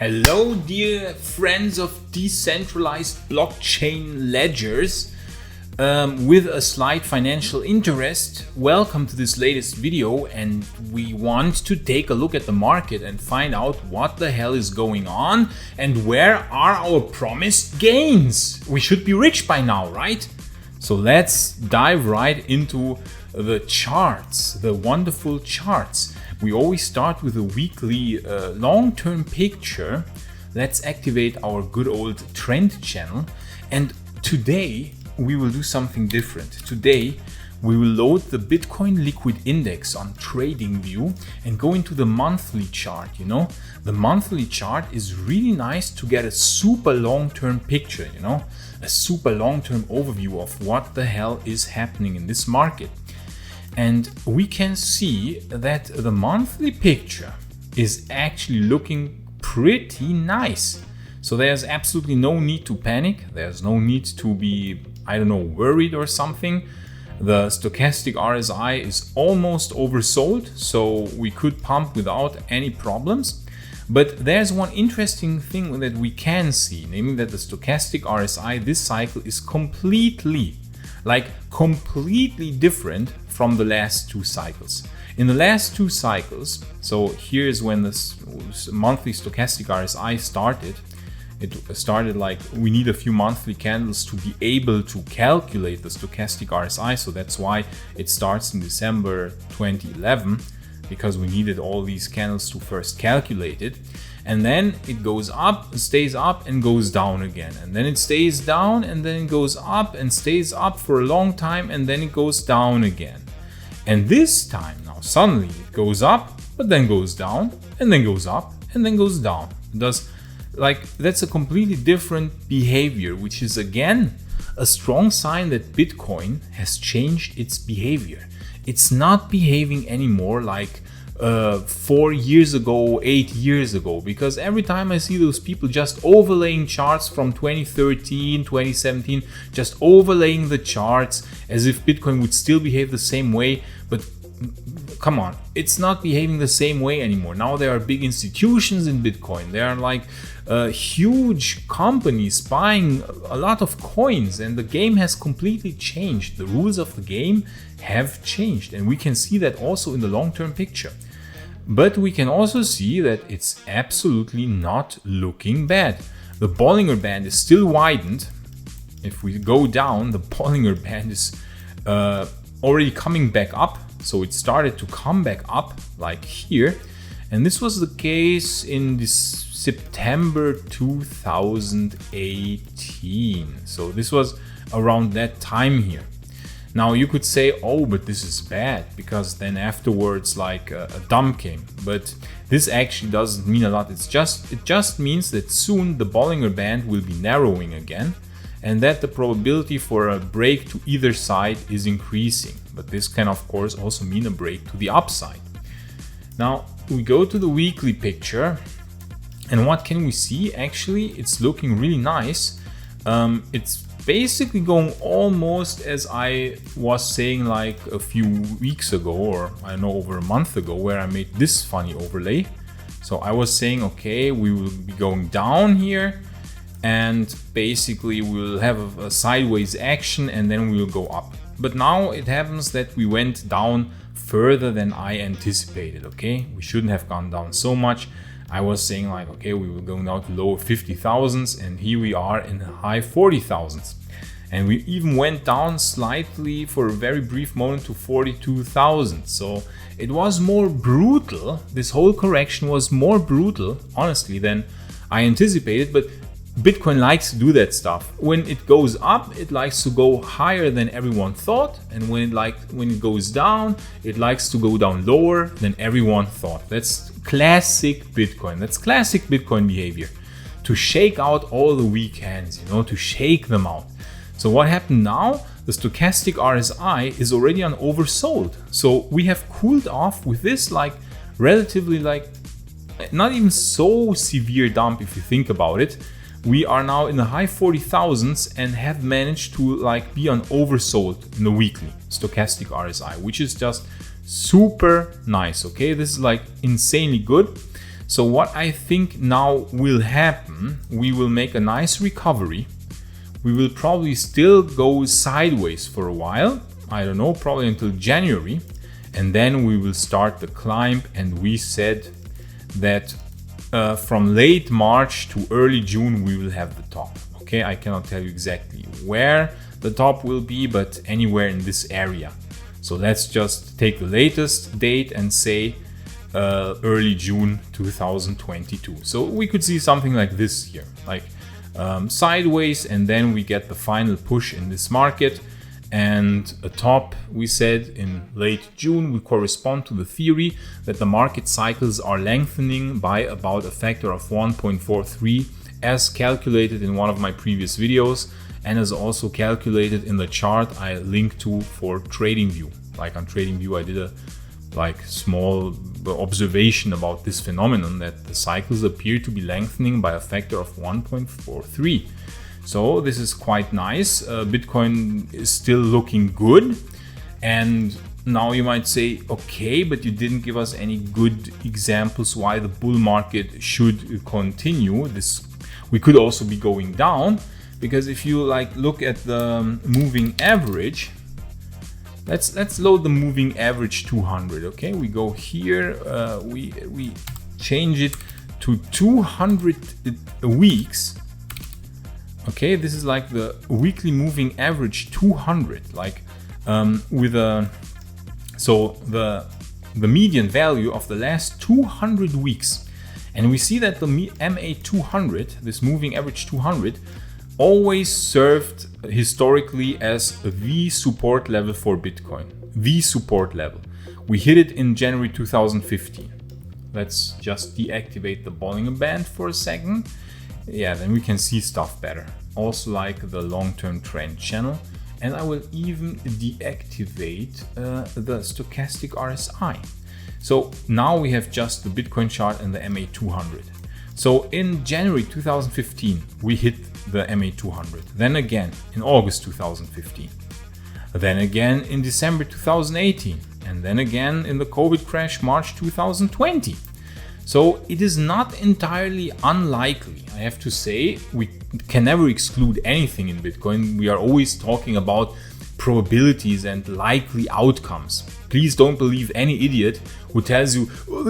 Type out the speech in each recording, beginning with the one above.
Hello, dear friends of decentralized blockchain ledgers with a slight financial interest. Welcome to this latest video, and we want to take a look at the market and find out what the hell is going on and where are our promised gains. We should be rich by now, right? So let's dive right into the charts, the wonderful charts. We always start with a weekly long-term picture. Let's activate our good old trend channel. And today we will do something different. Today we will load the Bitcoin liquid index on TradingView and go into the monthly chart. You know, the monthly chart is really nice to get a super long-term picture, you know, a super long-term overview of what the hell is happening in this market. And we can see that the monthly picture is actually looking pretty nice. So there's absolutely no need to panic. There's no need to be, worried or something. The Stochastic Rsi is almost oversold, so we could pump without any problems. But there's one interesting thing that we can see, namely that the Stochastic Rsi this cycle is completely different from the last two cycles. In the last two cycles, so here's when this monthly Stochastic Rsi started. It started like we need a few monthly candles to be able to calculate the Stochastic Rsi. So that's why it starts in December 2011, because we needed all these candles to first calculate it. And then it goes up, stays up and goes down again. And then it stays down and then it goes up and stays up for a long time and then it goes down again. And this time now suddenly it goes up, but then goes down and then goes up and then goes down. That's a completely different behavior, which is again a strong sign that Bitcoin has changed its behavior. It's not behaving anymore like 4 years ago, 8 years ago, because every time I see those people just overlaying charts from 2013, 2017, just overlaying the charts as if Bitcoin would still behave the same way. But come on, it's not behaving the same way anymore. Now there are big institutions in Bitcoin. There are huge companies buying a lot of coins, and the game has completely changed. The rules of the game have changed, and we can see that also in the long-term picture. But we can also see that it's absolutely not looking bad. The Bollinger Band is still widened. If we go down, the Bollinger Band is already coming back up. So it started to come back up like here. And this was the case in this September 2018. So this was around that time here. Now you could say, oh, but this is bad, because then afterwards a dump came. But this actually doesn't mean a lot. It just means that soon the Bollinger Band will be narrowing again, and that the probability for a break to either side is increasing. But this can of course also mean a break to the upside. Now we go to the weekly picture, and what can we see? Actually, it's looking really nice. It's basically going almost as I was saying like a few weeks ago, or over a month ago, where I made this funny overlay. So I was saying, okay, we will be going down here, and basically we'll have a sideways action and then we will go up. But now it happens that we went down further than I anticipated. Okay, we shouldn't have gone down so much. I was saying okay, we were going down to lower 50,000s, and here we are in the high 40,000s. And we even went down slightly for a very brief moment to 42,000. So it was more brutal. This whole correction was more brutal, honestly, than I anticipated. But Bitcoin likes to do that stuff. When it goes up, it likes to go higher than everyone thought, and when it goes down, it likes to go down lower than everyone thought. That's classic Bitcoin. That's classic Bitcoin behavior, to shake out all the weak hands, to shake them out. So what happened now? The Stochastic Rsi is already on oversold. So we have cooled off with this relatively not even so severe dump if you think about it. We are now in the high 40,000s and have managed to be on oversold in the weekly Stochastic Rsi, which is just super nice. Okay, this is insanely good. So what I think now will happen, we will make a nice recovery. We will probably still go sideways for a while. I don't know, probably until January. And then we will start the climb. And we said that from late March to early June, we will have the top. Okay, I cannot tell you exactly where the top will be, but anywhere in this area. So let's just take the latest date and say early June 2022. So we could see something like this here, like sideways, and then we get the final push in this market. And a top, we said, in late June will correspond to the theory that the market cycles are lengthening by about a factor of 1.43, as calculated in one of my previous videos, and as also calculated in the chart I linked to for TradingView. Like on TradingView, I did a small observation about this phenomenon, that the cycles appear to be lengthening by a factor of 1.43. So this is quite nice. Bitcoin is still looking good. And now you might say, okay, but you didn't give us any good examples why the bull market should continue. We could also be going down, because if you look at the moving average, let's load the moving average 200. Okay, we go here, we change it to 200 weeks. Okay, this is like the weekly moving average 200, so the median value of the last 200 weeks. And we see that the MA200, this moving average 200, always served historically as the support level for Bitcoin. The support level. We hit it in January 2015. Let's just deactivate the Bollinger Band for a second. Yeah, then we can see stuff better. Also like the long-term trend channel. And I will even deactivate the Stochastic Rsi. So now we have just the Bitcoin chart and the MA200. So in January 2015, we hit the MA200. Then again in August 2015. Then again in December 2018. And then again in the COVID crash, March 2020. So it is not entirely unlikely. I have to say, we can never exclude anything in Bitcoin. We are always talking about probabilities and likely outcomes. Please don't believe any idiot who tells you, oh,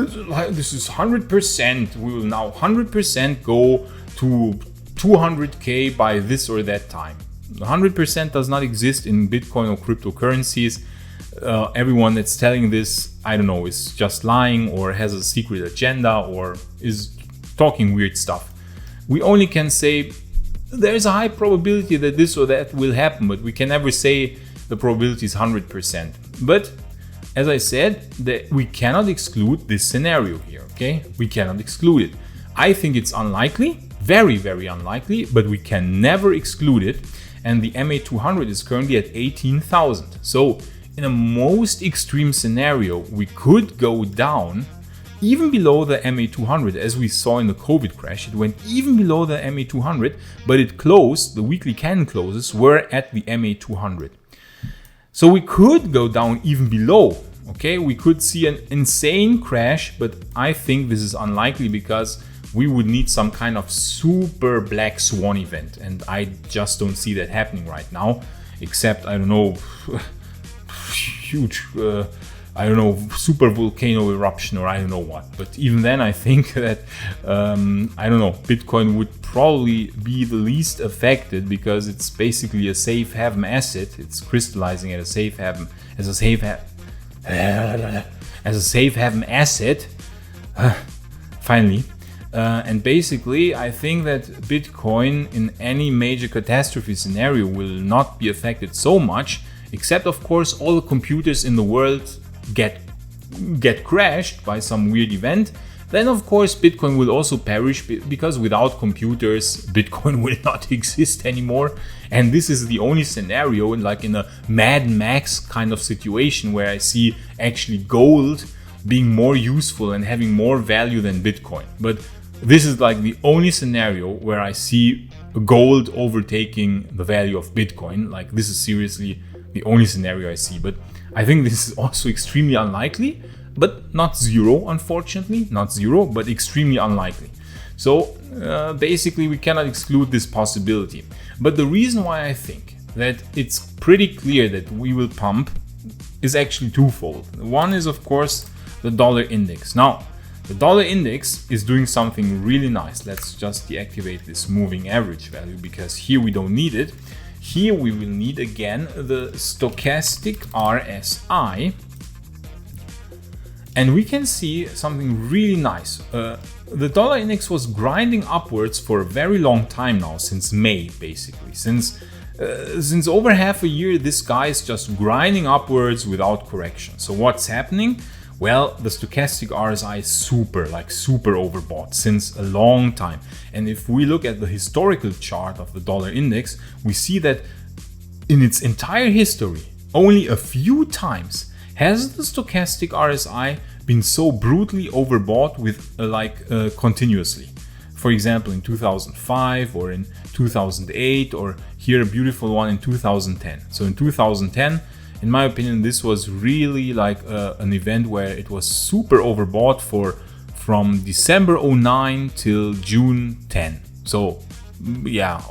this is 100%. We will now 100% go to 200K by this or that time. 100% does not exist in Bitcoin or cryptocurrencies. Everyone that's telling this, I don't know, is just lying or has a secret agenda or is talking weird stuff. We only can say there's a high probability that this or that will happen, but we can never say the probability is 100%. But as I said, we cannot exclude this scenario here, okay? We cannot exclude it. I think it's unlikely, very, very unlikely, but we can never exclude it. And the MA200 is currently at 18,000. So in a most extreme scenario, we could go down even below the MA200, as we saw in the COVID crash. It went even below the MA200, but it closed, the weekly candle closes were at the MA200. So we could go down even below, okay? We could see an insane crash, but I think this is unlikely because we would need some kind of super black swan event. And I just don't see that happening right now, except, I don't know, huge, I don't know, super volcano eruption or I don't know what. But even then, I think that, I don't know, Bitcoin would probably be the least affected because it's basically a safe haven asset. It's crystallizing at a safe haven, as a safe haven asset. Finally. And basically, I think that Bitcoin in any major catastrophe scenario will not be affected so much, except of course all the computers in the world get crashed by some weird event. Then of course Bitcoin will also perish because without computers Bitcoin will not exist anymore. And this is the only scenario in a Mad Max kind of situation where I see actually gold being more useful and having more value than Bitcoin. But this is like the only scenario where I see gold overtaking the value of Bitcoin. Like this is seriously the only scenario I see. But I think this is also extremely unlikely. but not zero, unfortunately, not zero, but extremely unlikely. So basically we cannot exclude this possibility. But the reason why I think that it's pretty clear that we will pump is actually twofold. One is, of course, the dollar index. Now, the dollar index is doing something really nice. Let's just deactivate this moving average value because here we don't need it. Here we will need again the stochastic RSI. And we can see something really nice. The dollar index was grinding upwards for a very long time now, since May, basically. Since over half a year, this guy is just grinding upwards without correction. So what's happening? Well, the stochastic RSI is super overbought since a long time. And if we look at the historical chart of the dollar index, we see that in its entire history, only a few times has the stochastic RSI been so brutally overbought with continuously. For example, in 2005 or in 2008, or here a beautiful one in 2010. So in 2010, in my opinion, this was really like an event where it was super overbought from December 09 till June 10. So yeah,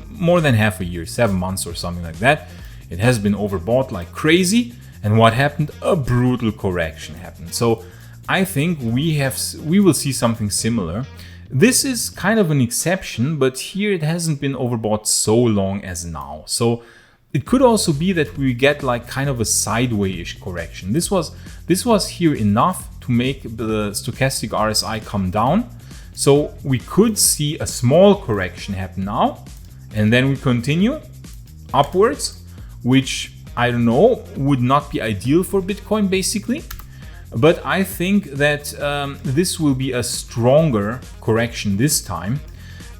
more than half a year, 7 months or something like that. It has been overbought like crazy. And what happened? A brutal correction happened. So I think we will see something similar. This is kind of an exception, but here it hasn't been overbought so long as now. So it could also be that we get like kind of a sideways-ish correction. This was here enough to make the stochastic RSI come down. So we could see a small correction happen now, and then we continue upwards, which I don't know, would not be ideal for Bitcoin basically. But I think that this will be a stronger correction this time,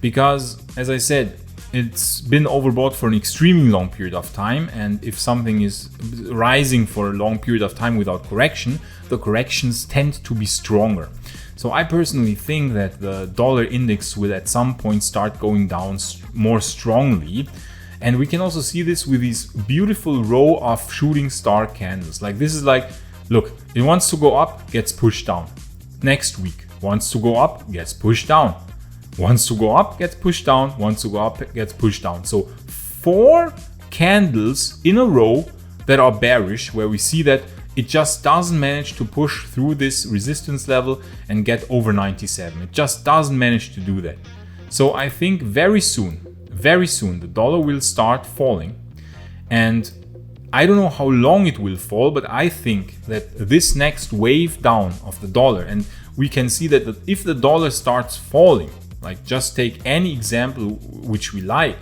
because as I said, it's been overbought for an extremely long period of time, and if something is rising for a long period of time without correction, the corrections tend to be stronger. So I personally think that the dollar index will at some point start going down more strongly. And we can also see this with these beautiful row of shooting star candles. Like this is like, look, it wants to go up, gets pushed down. Next week, wants to go up, gets pushed down. Wants to go up, gets pushed down. Wants to go up, gets pushed down. So 4 candles in a row that are bearish, where we see that it just doesn't manage to push through this resistance level and get over 97. It just doesn't manage to do that. So I think very soon, the dollar will start falling. And I don't know how long it will fall, but I think that this next wave down of the dollar, and we can see that if the dollar starts falling, like just take any example which we like,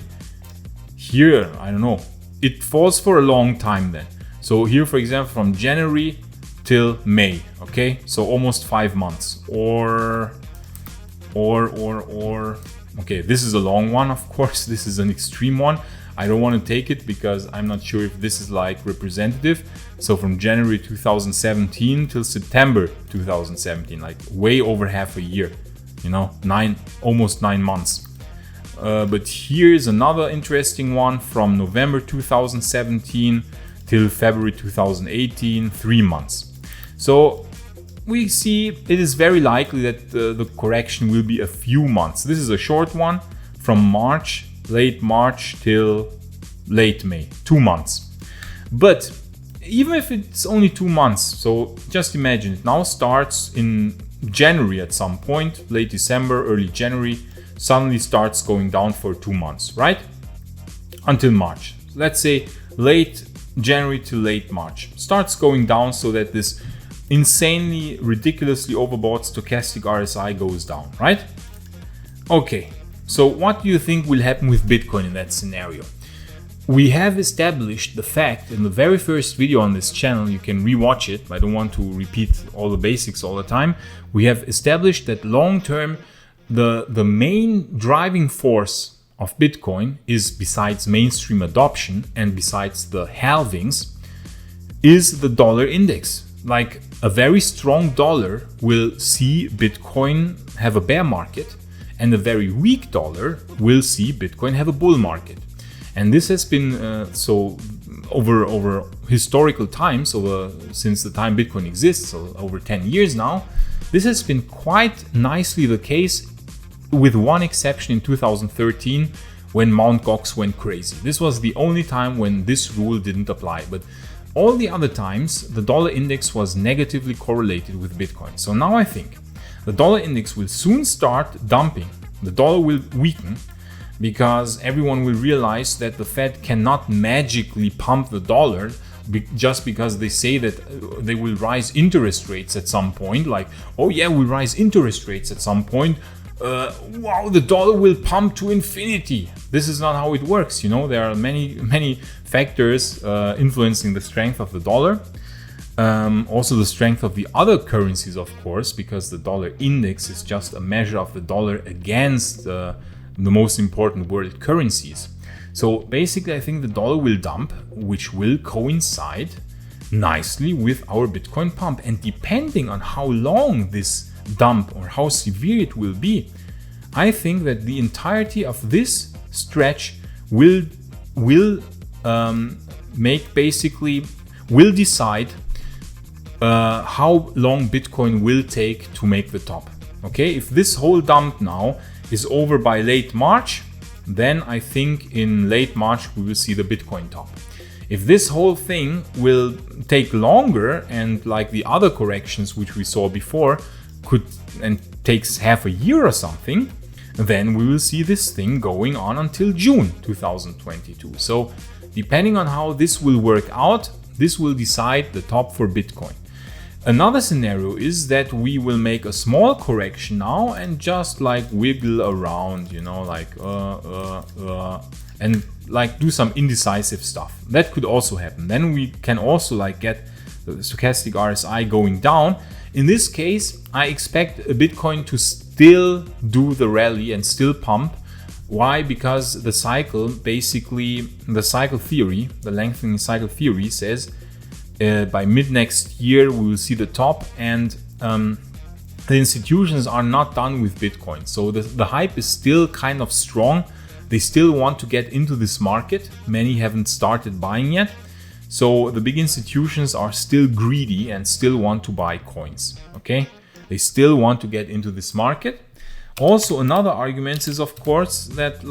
here, I don't know, it falls for a long time then. So here, for example, from January till May, okay? So almost 5 months. Or, okay, this is a long one, of course. This is an extreme one. I don't want to take it because I'm not sure if this is like representative. So from January 2017 till September 2017, like way over half a year, you know, almost 9 months. But here's another interesting one from November 2017 till February 2018, 3 months. So we see it is very likely that the correction will be a few months. This is a short one from March, late March till late May, 2 months. But even if it's only 2 months, so just imagine it now starts in January at some point, late December, early January, suddenly starts going down for 2 months, right? Until March. Let's say late January to late March. Starts going down so that this insanely, ridiculously overbought stochastic RSI goes down, right? Okay, so what do you think will happen with Bitcoin in that scenario? We have established the fact in the very first video on this channel, you can rewatch it, I don't want to repeat all the basics all the time. We have established that long term, the main driving force of Bitcoin is, besides mainstream adoption and besides the halvings, is the dollar index. Like a very strong dollar will see Bitcoin have a bear market, and a very weak dollar will see Bitcoin have a bull market. And this has been so over historical times, since the time Bitcoin exists, so over 10 years now, this has been quite nicely the case, with one exception in 2013 when Mt. Gox went crazy. This was the only time when this rule didn't apply, but all the other times the dollar index was negatively correlated with Bitcoin. So now I think the dollar index will soon start dumping. The dollar will weaken because everyone will realize that the Fed cannot magically pump the dollar just because they say that they will rise interest rates at some point. Like, oh yeah, we'll rise interest rates at some point. Wow, the dollar will pump to infinity. This is not how it works. You know, there are many factors influencing the strength of the dollar. Also the strength of the other currencies, of course, because the dollar index is just a measure of the dollar against the most important world currencies. So basically, I think the dollar will dump, which will coincide nicely with our Bitcoin pump. And depending on how long this dump or how severe it will be, I think that the entirety of this stretch will decide how long Bitcoin will take to make the top. Okay, if this whole dump now is over by late March, then I think in late March we will see the Bitcoin top. If this whole thing will take longer, and like the other corrections which we saw before takes half a year or something, then we will see this thing going on until June 2022. So depending on how this will work out, this will decide the top for Bitcoin. Another scenario is that we will make a small correction now and just like wiggle around, you know, like and like do some indecisive stuff. That could also happen. Then we can also like get the stochastic RSI going down. In this case, I expect Bitcoin to still do the rally and still pump. Why? Because the cycle, basically the cycle theory, the lengthening cycle theory says by mid next year we will see the top, and the institutions are not done with Bitcoin. So the hype is still kind of strong. They still want to get into this market. Many haven't started buying yet. So the big institutions are still greedy and still want to buy coins. Okay, they still want to get into this market. Also, another argument is, of course, that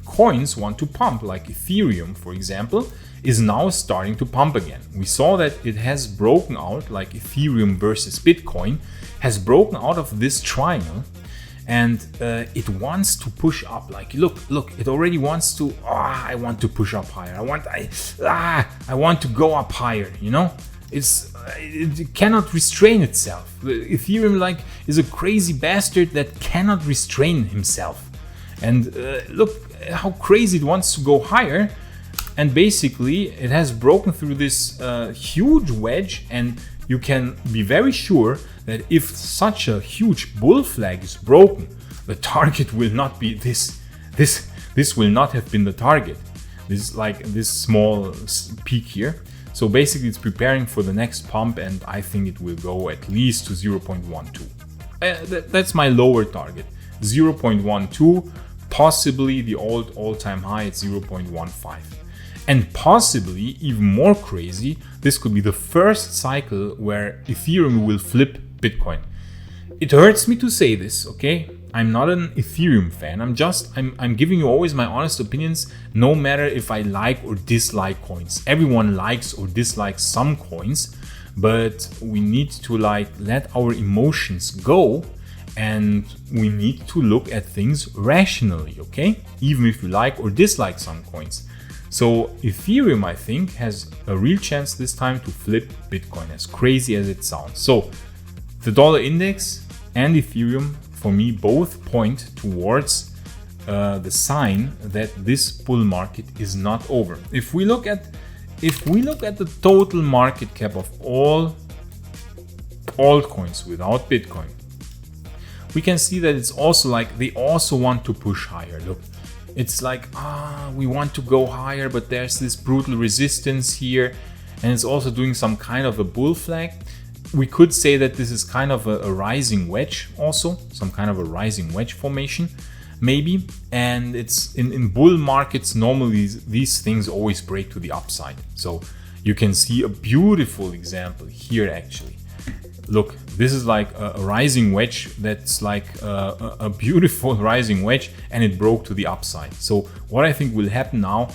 coins want to pump, like Ethereum, for example, is now starting to pump again. We saw that it has broken out, like Ethereum versus Bitcoin, has broken out of this triangle, and it wants to push up. Like, look, it already wants to. I want to push up higher. I want to go up higher. You know, it cannot restrain itself. Ethereum is a crazy bastard that cannot restrain himself. And look how crazy it wants to go higher. And basically it has broken through this huge wedge, and you can be very sure that if such a huge bull flag is broken, the target will not be this will not have been the target. This small peak here. So basically it's preparing for the next pump, and I think it will go at least to 0.12. That's my lower target. 0.12, possibly the all-time high at 0.15. And possibly, even more crazy, this could be the first cycle where Ethereum will flip Bitcoin. It hurts me to say this, okay? I'm not an Ethereum fan. I'm giving you always my honest opinions, no matter if I like or dislike coins. Everyone likes or dislikes some coins, but we need to let our emotions go, and we need to look at things rationally, okay? Even if you like or dislike some coins. So Ethereum, I think, has a real chance this time to flip Bitcoin, as crazy as it sounds. So the dollar index and Ethereum, for me, both point towards the sign that this bull market is not over. If we look at the total market cap of all altcoins without Bitcoin, we can see that it's also they also want to push higher. Look. It's we want to go higher, but there's this brutal resistance here, and it's also doing some kind of a bull flag. We could say that this is kind of a rising wedge, also some kind of a rising wedge formation. maybe. And it's in bull markets, normally these things always break to the upside. So you can see a beautiful example here actually. Look, this is like a rising wedge that's like a beautiful rising wedge, and it broke to the upside. So what I think will happen now,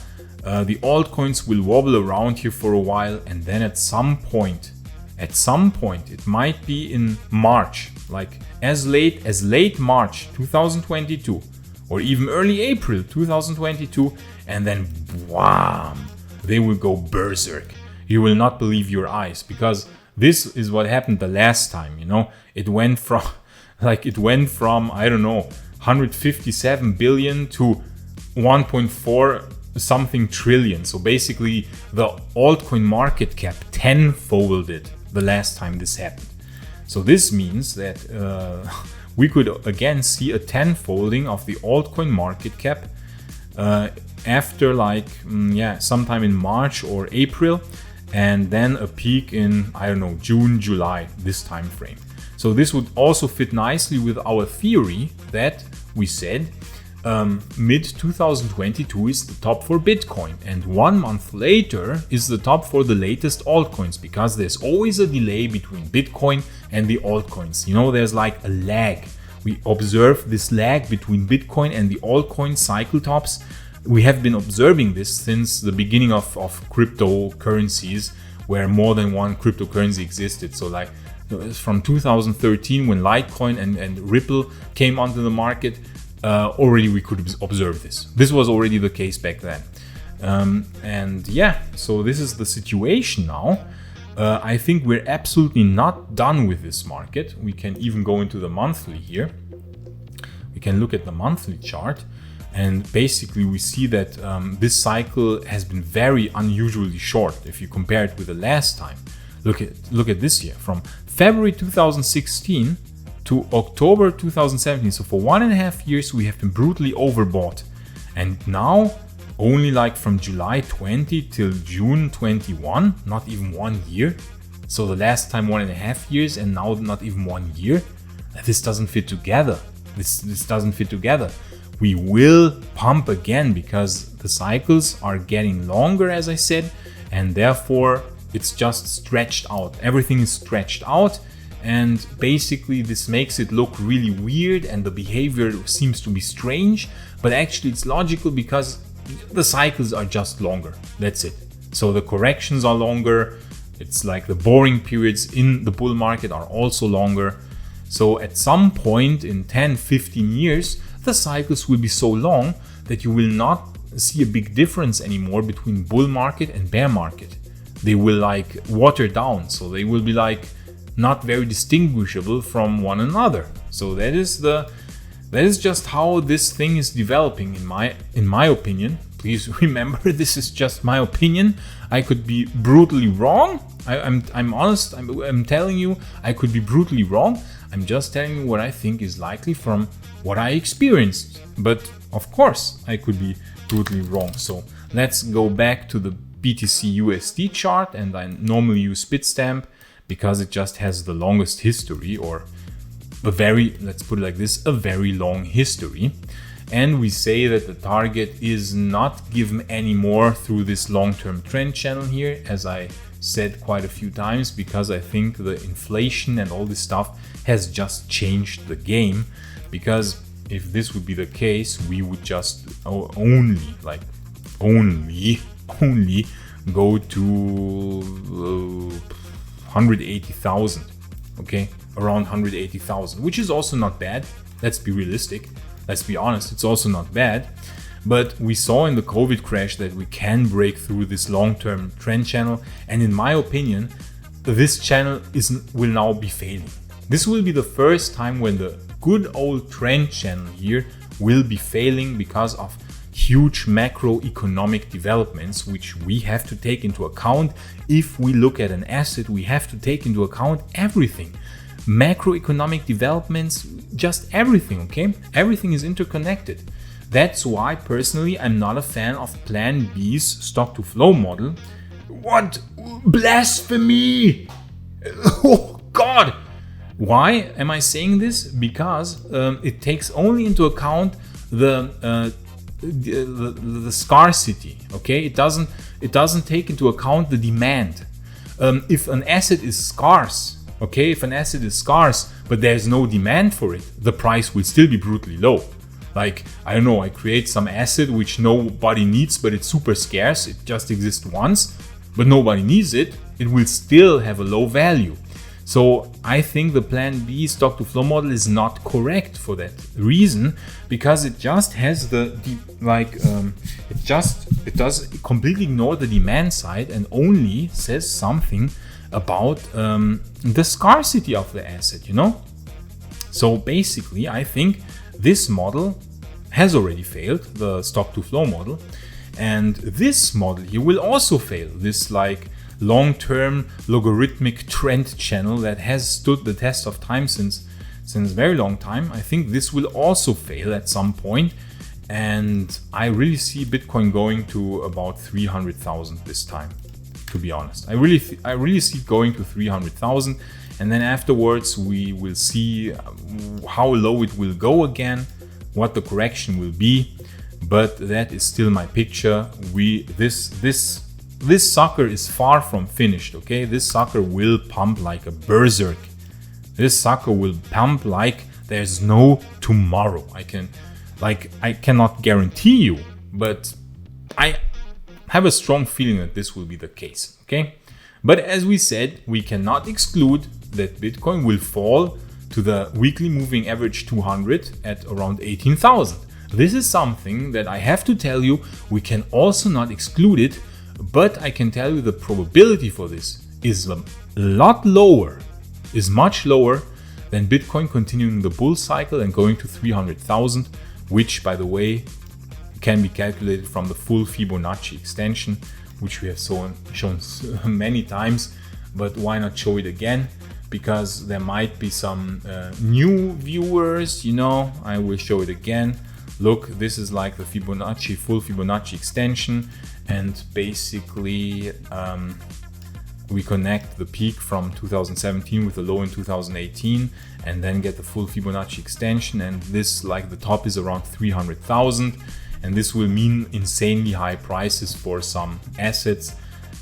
the altcoins will wobble around here for a while, and then at some point, it might be in March, like as late March 2022, or even early April 2022, and then wham, they will go berserk. You will not believe your eyes, because this is what happened the last time, you know. It went from I don't know, 157 billion to 1.4 something trillion. So basically the altcoin market cap tenfolded the last time this happened. So this means that we could again see a tenfolding of the altcoin market cap after like sometime in March or April, and then a peak in, I don't know, June, July, this time frame. So this would also fit nicely with our theory that we said mid 2022 is the top for Bitcoin, and 1 month later is the top for the latest altcoins, because there's always a delay between Bitcoin and the altcoins. You know, there's like a lag. We observe this lag between Bitcoin and the altcoin cycle tops. We have been observing this since the beginning of cryptocurrencies, where more than one cryptocurrency existed. So like from 2013, when Litecoin and Ripple came onto the market, already we could observe this. This was already the case back then. And yeah, so this is the situation now. I think we're absolutely not done with this market. We can even go into the monthly here. We can look at the monthly chart. And basically we see that this cycle has been very unusually short if you compare it with the last time. Look at this year, from February 2016 to October 2017. So for 1.5 years we have been brutally overbought. And now only like from July 20 till June 21, not even 1 year. So the last time 1.5 years, and now not even 1 year. This doesn't fit together. This doesn't fit together. We will pump again because the cycles are getting longer, as I said, and therefore it's just stretched out. Everything is stretched out, and basically this makes it look really weird and the behavior seems to be strange, but actually it's logical because the cycles are just longer. That's it. So the corrections are longer. It's like the boring periods in the bull market are also longer. So at some point in 10-15 years, the cycles will be so long that you will not see a big difference anymore between bull market and bear market. They will like water down, so they will be like not very distinguishable from one another. So that is just how this thing is developing in my opinion. Please remember, this is just my opinion. I could be brutally wrong. I'm honest. I'm telling you, I could be brutally wrong. I'm just telling you what I think is likely from what I experienced. But of course, I could be brutally wrong. So let's go back to the BTC USD chart, and I normally use Bitstamp because it just has the longest history, or let's put it like this, a very long history. And we say that the target is not given anymore through this long-term trend channel here, as I said quite a few times, because I think the inflation and all this stuff has just changed the game. Because if this would be the case, we would just only go to 180,000, okay, around 180,000, which is also not bad. Let's be realistic. Let's be honest, it's also not bad. But we saw in the COVID crash that we can break through this long-term trend channel. And in my opinion, this channel will now be failing. This will be the first time when the good old trend channel here will be failing because of huge macroeconomic developments, which we have to take into account. If we look at an asset, we have to take into account everything. Macroeconomic developments, just everything, okay? Everything is interconnected. That's why personally I'm not a fan of Plan B's stock to flow model. What? Blasphemy! Oh God! Why am I saying this? Because it takes only into account the scarcity. Okay, it doesn't take into account the demand. If an asset is scarce, okay, if an asset is scarce but there's no demand for it, the price will still be brutally low. Like, I don't know, I create some asset which nobody needs, but it's super scarce, it just exists once, but nobody needs it, it will still have a low value. So I think the plan B stock to flow model is not correct for that reason, because it just has it does completely ignore the demand side and only says something about the scarcity of the asset, you know? So basically, I think this model has already failed, the stock to flow model, and this model here will also fail. This like long-term logarithmic trend channel that has stood the test of time since a very long time. I think this will also fail at some point, and I really see Bitcoin going to about 300,000 this time. To be honest, I really see it going to 300,000, and then afterwards we will see how low it will go again, what the correction will be. But that is still my picture. This sucker is far from finished. Okay, this sucker will pump like a berserk. This sucker will pump like there's no tomorrow. I cannot guarantee you, but I have a strong feeling that this will be the case. Okay, but as we said, we cannot exclude that Bitcoin will fall to the weekly moving average 200 at around 18,000. This is something that I have to tell you, we can also not exclude it, but I can tell you the probability for this is a lot lower, is much lower than Bitcoin continuing the bull cycle and going to 300,000, which, by the way, can be calculated from the full Fibonacci extension, which we have shown many times, but why not show it again? Because there might be some new viewers, you know. I will show it again. Look, this is like the full Fibonacci extension, and basically we connect the peak from 2017 with the low in 2018, and then get the full Fibonacci extension, and this, like, the top is around 300,000, and this will mean insanely high prices for some assets.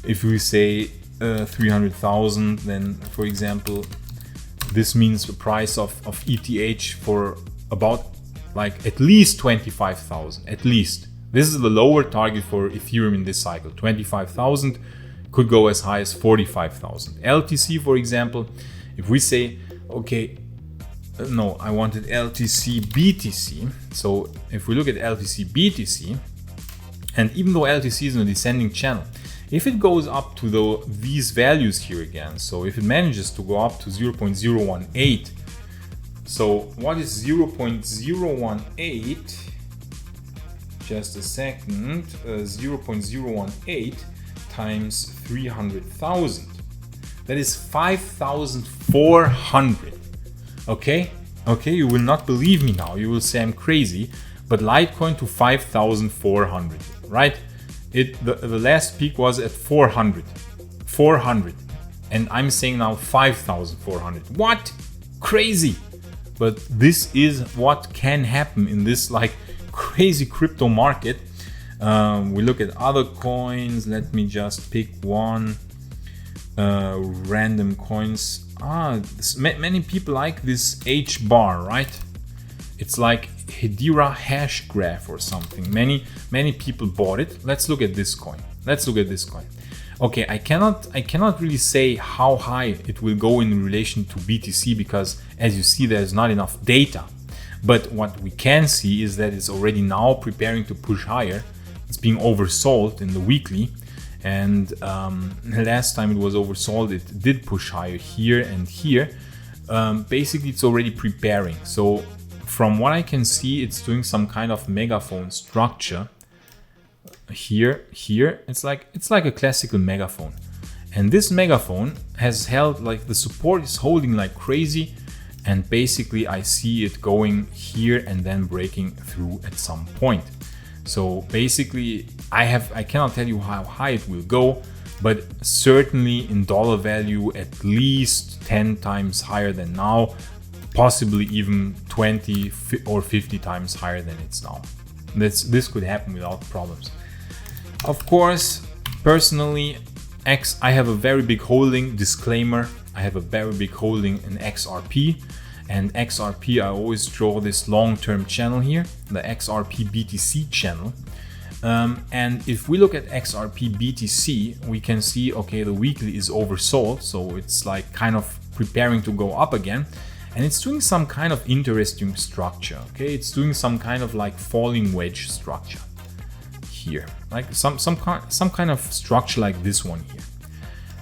If we say 300,000, then, for example, this means the price of ETH for about like at least 25,000, at least. This is the lower target for Ethereum in this cycle. 25,000 could go as high as 45,000. LTC, for example, if we say, okay, no, I wanted LTC BTC. So if we look at LTC BTC, and even though LTC is in a descending channel, if it goes up to these values here again, so if it manages to go up to 0.018, so what is 0.018? Just a second. 0.018 times 300,000. That is 5,400. Okay? Okay, you will not believe me now. You will say I'm crazy. But Litecoin to 5,400, right? The last peak was at 400. And I'm saying now 5,400. What? Crazy. But this is what can happen in this like crazy crypto market. We look at other coins. Let me just pick one. Random coins. Many people like this H bar, right? It's like Hedera hash graph or something. Many people bought it. Let's look at this coin. Okay, I cannot really say how high it will go in relation to BTC, because as you see, there's not enough data. But what we can see is that it's already now preparing to push higher. It's being oversold in the weekly, and last time it was oversold, it did push higher here and here. Basically, it's already preparing. So from what I can see, it's doing some kind of megaphone structure. Here, it's like a classical megaphone, and this megaphone has held, like, the support is holding like crazy, and basically I see it going here and then breaking through at some point. So basically I cannot tell you how high it will go, but certainly in dollar value at least 10 times higher than now. possibly even 20 or 50 times higher than it's now. This could happen without problems. Of course, personally, I have a very big holding, disclaimer, I have a very big holding in XRP, and XRP, I always draw this long-term channel here, the XRP BTC channel. And if we look at XRP BTC, we can see, okay, the weekly is oversold, so it's like kind of preparing to go up again, and it's doing some kind of interesting structure. Okay, it's doing some kind of like falling wedge structure here, like some kind of structure like this one here.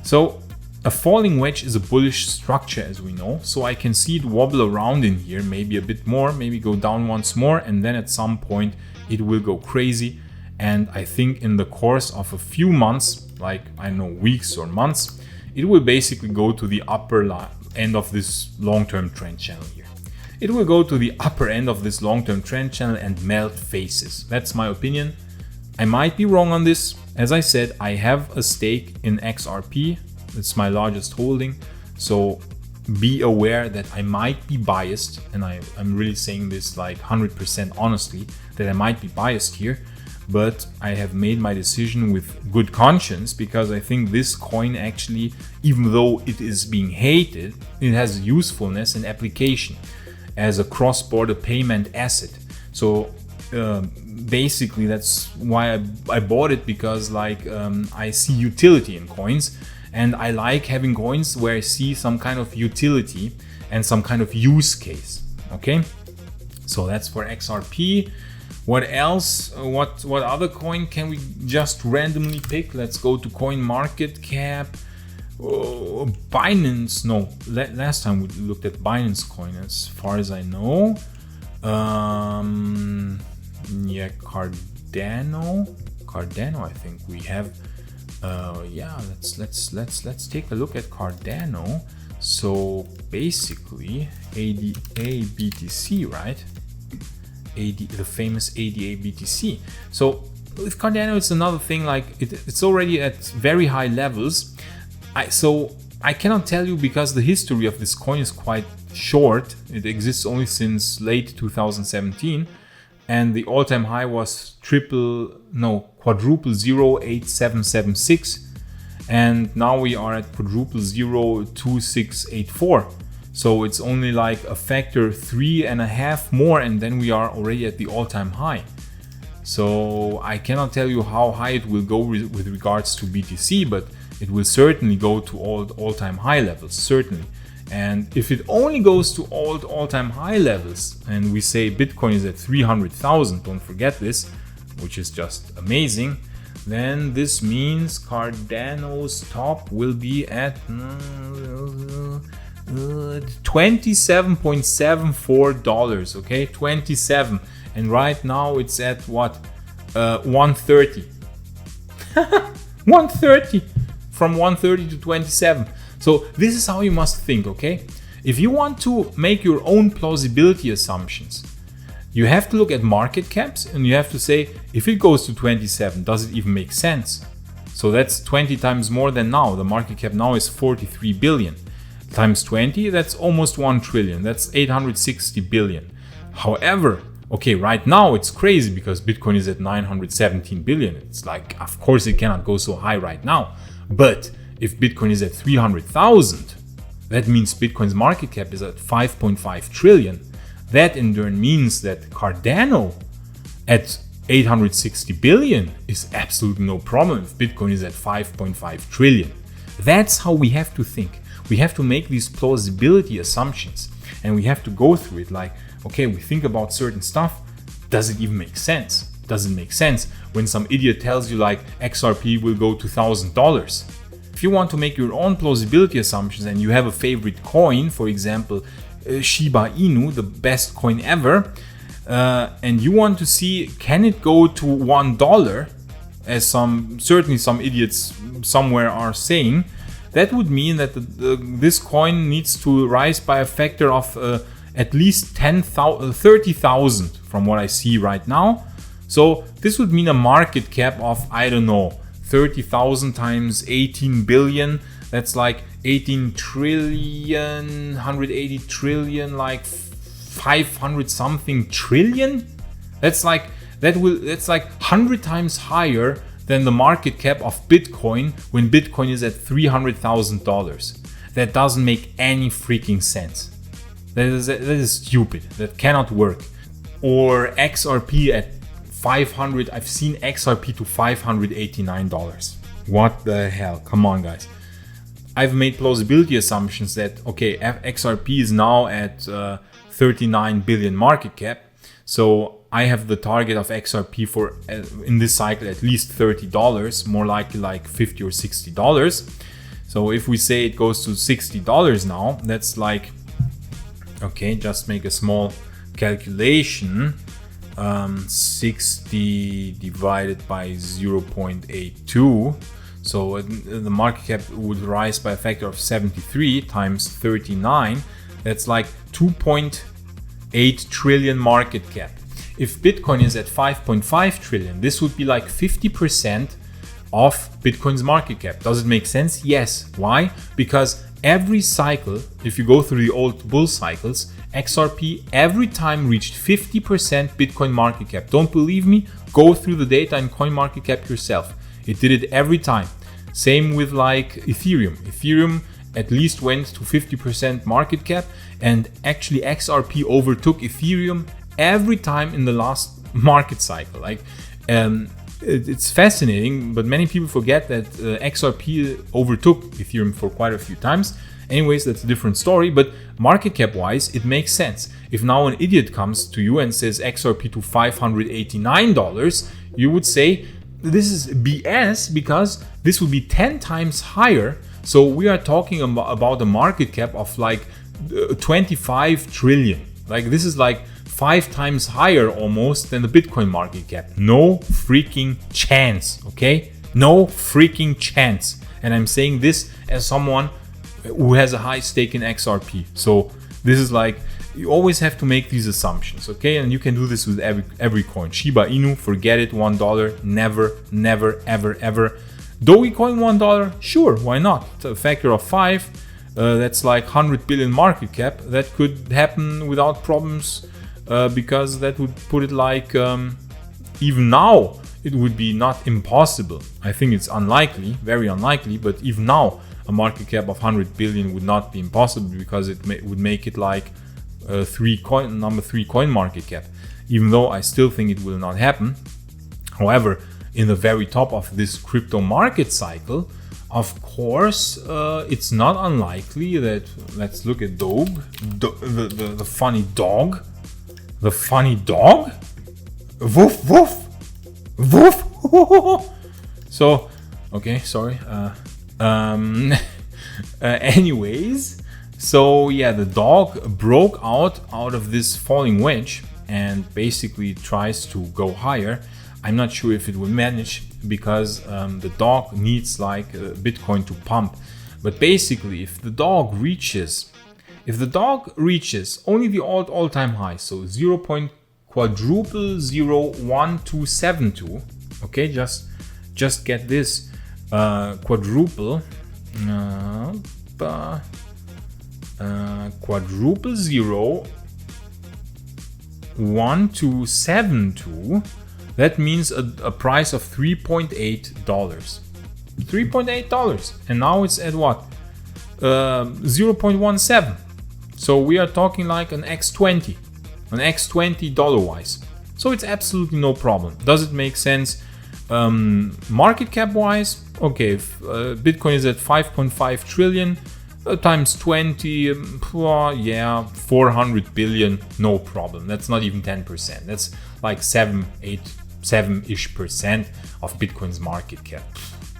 So a falling wedge is a bullish structure, as we know, so I can see it wobble around in here, maybe a bit more, maybe go down once more, and then at some point it will go crazy. And I think in the course of a few months, like I don't know, weeks or months, it will basically go to the upper end of this long-term trend channel here. It will go to the upper end of this long-term trend channel and melt faces. That's my opinion. I might be wrong on this. As I said, I have a stake in XRP. It's my largest holding. So be aware that I might be biased. And I'm really saying this like 100% honestly, that I might be biased here. But I have made my decision with good conscience, because I think this coin actually, even though it is being hated, it has usefulness and application as a cross-border payment asset. So basically that's why I bought it, because like I see utility in coins, and I like having coins where I see some kind of utility and some kind of use case. Okay, so that's for XRP. What else? What other coin can we just randomly pick? Let's go to coin market cap. Binance. No, last time we looked at Binance coin, as far as I know. Yeah, Cardano. I think we have. Yeah, let's take a look at Cardano. So basically, ADA BTC, right? The famous ADA BTC. So with Cardano, it's another thing, like it's already at very high levels. So I cannot tell you, because the history of this coin is quite short. It exists only since late 2017, and the all-time high was quadruple 08776, and now we are at quadruple 02684. So it's only like a factor 3.5 more, and then we are already at the all-time high. So I cannot tell you how high it will go with regards to BTC, but it will certainly go to all-time high levels, certainly. And if it only goes to all-time high levels, and we say Bitcoin is at 300,000, don't forget this, which is just amazing, then this means Cardano's top will be at $27.74. Okay, 27, and right now it's at what? 130. 130, from 130 to 27. So this is how you must think. Okay, if you want to make your own plausibility assumptions, you have to look at market caps, and you have to say, if it goes to 27, does it even make sense? So that's 20 times more than now. The market cap now is 43 billion. Times 20, that's almost 1 trillion. That's 860 billion. However, okay, right now it's crazy because Bitcoin is at 917 billion. It's like, of course it cannot go so high right now. But if Bitcoin is at 300,000, that means Bitcoin's market cap is at 5.5 trillion. That in turn means that Cardano at 860 billion is absolutely no problem if Bitcoin is at 5.5 trillion. That's how we have to think. We have to make these plausibility assumptions, and we have to go through it like, okay, we think about certain stuff. Does it even make sense? Does it make sense when some idiot tells you like XRP will go to $1,000? If you want to make your own plausibility assumptions and you have a favorite coin, for example, Shiba Inu, the best coin ever, and you want to see, can it go to $1, as certainly some idiots somewhere are saying, that would mean that this coin needs to rise by a factor of at least 30,000 from what I see right now. So this would mean a market cap of, I don't know, 30,000 times 18 billion. That's like 18 trillion, 180 trillion, like 500 something trillion. That's like 100 times higher than the market cap of Bitcoin when Bitcoin is at $300,000. That doesn't make any freaking sense. That is stupid. That cannot work. Or XRP at 500. I've seen XRP to $589. What the hell? Come on, guys. I've made plausibility assumptions that, okay, XRP is now at 39 billion market cap. So I have the target of XRP for in this cycle at least $30, more likely like $50 or $60. So if we say it goes to $60 now, that's like, okay, just make a small calculation. 60 divided by 0.82. So the market cap would rise by a factor of 73 times 39. That's like 2.8 trillion market cap. If Bitcoin is at 5.5 trillion, this would be like 50% of Bitcoin's market cap. Does it make sense? Yes. Why? Because every cycle, if you go through the old bull cycles, XRP every time reached 50% Bitcoin market cap. Don't believe me? Go through the data in CoinMarketCap yourself. It did it every time. Same with like Ethereum. Ethereum at least went to 50% market cap, and actually XRP overtook Ethereum every time in the last market cycle. Like it's fascinating, but many people forget that XRP overtook Ethereum for quite a few times. Anyways, that's a different story, but market cap wise, it makes sense. If now an idiot comes to you and says XRP to $589, you would say this is BS because this would be 10 times higher. So we are talking about a market cap of like 25 trillion. Like this is like 5 times higher almost than the Bitcoin market cap. No freaking chance, okay? No freaking chance. And I'm saying this as someone who has a high stake in XRP. So this is like, you always have to make these assumptions, okay? And you can do this with every coin. Shiba Inu, forget it, $1. Never, never, ever, ever. Dogecoin, $1. Sure, why not? A factor of 5. That's like 100 billion market cap. That could happen without problems, because that would put it like, even now, it would be not impossible. I think it's unlikely, very unlikely, but even now, a market cap of 100 billion would not be impossible, because it would make it like number 3 coin market cap, even though I still think it will not happen. However, in the very top of this crypto market cycle, of course, it's not unlikely that, let's look at the funny dog. The funny dog? Woof, woof, woof. So, okay, sorry. Anyways, so yeah, the dog broke out of this falling wedge and basically tries to go higher. I'm not sure if it will manage, because the dog needs like Bitcoin to pump. But basically, if the dog reaches only the all-time high, so 0.1272, okay, just get this, quadruple 0.1272, that means a price of $3.8. $3.8, and now it's at what? 0.17. So we are talking like an X20 dollar-wise. So it's absolutely no problem. Does it make sense? Market cap-wise, okay, if Bitcoin is at 5.5 trillion times 20, yeah, 400 billion, no problem. That's not even 10%. That's like 7-ish% of Bitcoin's market cap.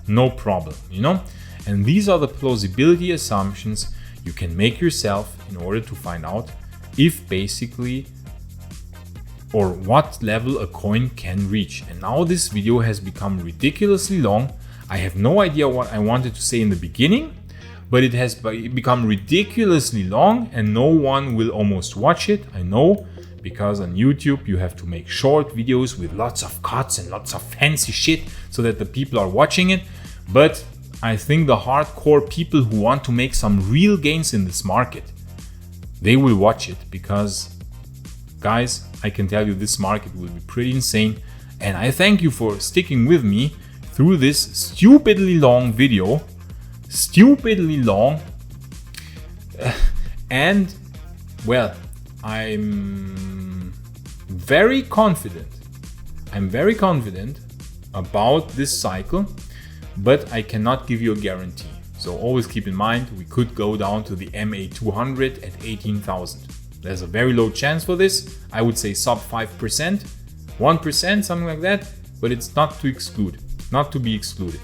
No problem, you know? And these are the plausibility assumptions you can make yourself in order to find out if basically or what level a coin can reach. And now this video has become ridiculously long. I have no idea what I wanted to say in the beginning, but it has become ridiculously long and no one will almost watch it. I know, because on YouTube you have to make short videos with lots of cuts and lots of fancy shit so that the people are watching it. But I think the hardcore people who want to make some real gains in this market, they will watch it, because guys, I can tell you this market will be pretty insane. And I thank you for sticking with me through this stupidly long video. Stupidly long. And well, I'm very confident about this cycle, but I cannot give you a guarantee. So always keep in mind, we could go down to the MA200 at 18,000. There's a very low chance for this. I would say sub 5%, 1%, something like that, but it's not to exclude, not to be excluded.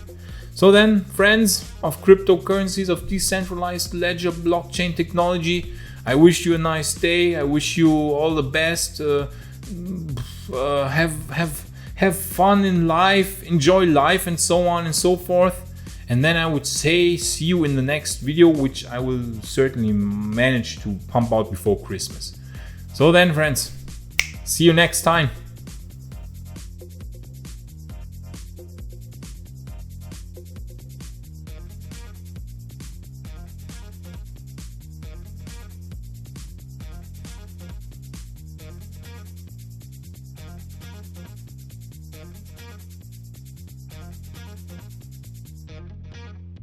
So then, friends of cryptocurrencies, of decentralized ledger blockchain technology, I wish you a nice day. I wish you all the best. Have fun in life, enjoy life, and so on and so forth. And then I would say see you in the next video, which I will certainly manage to pump out before Christmas. So then, friends, see you next time.